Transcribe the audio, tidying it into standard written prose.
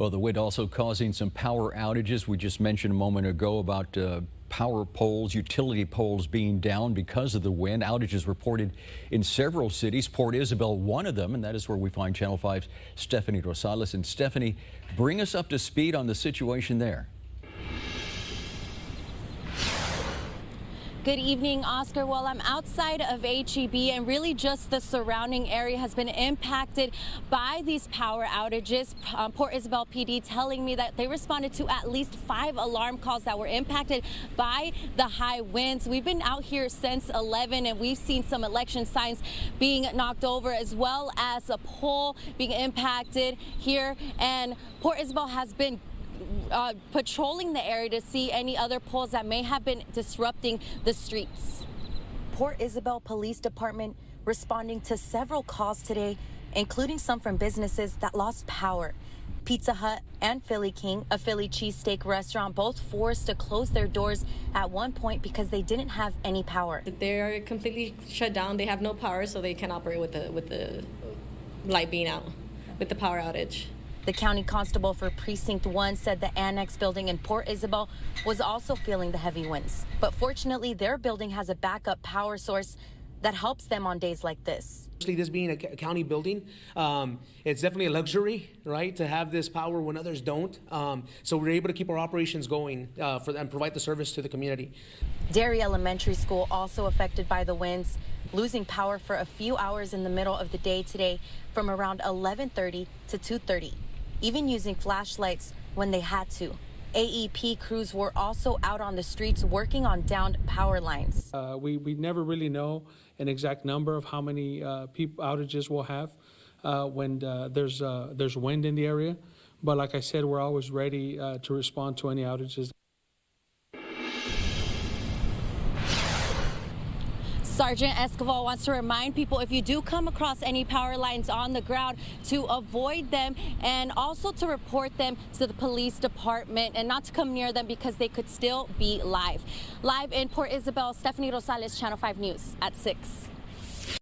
Well, the wind also causing some power outages. We just mentioned a moment ago about power poles, utility poles being down because of the wind. Outages reported in several cities, Port Isabel one of them, and that is where we find Channel 5's Stephanie Rosales. And Stephanie, bring us up to speed on the situation there. Good evening, Oscar. Well, I'm outside of HEB, and really just the surrounding area has been impacted by these power outages. Port Isabel PD telling me that they responded to at least 5 alarm calls that were impacted by the high winds. We've been out here since 11, and we've seen some election signs being knocked over, as well as a pole being impacted here. And Port Isabel has been patrolling the area to see any other poles that may have been disrupting the streets. Port Isabel Police Department responding to several calls today, including some from businesses that lost power. Pizza Hut and Philly King, a Philly cheesesteak restaurant, both forced to close their doors at one point because they didn't have any power. They are completely shut down. They have no power, so they can operate with the light being out, with the power outage. The county constable for Precinct 1 said the annex building in Port Isabel was also feeling the heavy winds. But fortunately, their building has a backup power source that helps them on days like this. This being a county building, it's definitely a luxury, right, to have this power when others don't. So we're able to keep our operations going and provide the service to the community. Dairy Elementary School also affected by the winds, losing power for a few hours in the middle of the day today from around 11:30 to 2:30. Even using flashlights when they had to. AEP crews were also out on the streets working on downed power lines. We never really know an exact number of how many outages we'll have when there's wind in the area. But like I said, we're always ready to respond to any outages. Sergeant Escoval wants to remind people, if you do come across any power lines on the ground, to avoid them and also to report them to the police department and not to come near them because they could still be live. Live in Port Isabel, Stephanie Rosales, Channel 5 News at 6.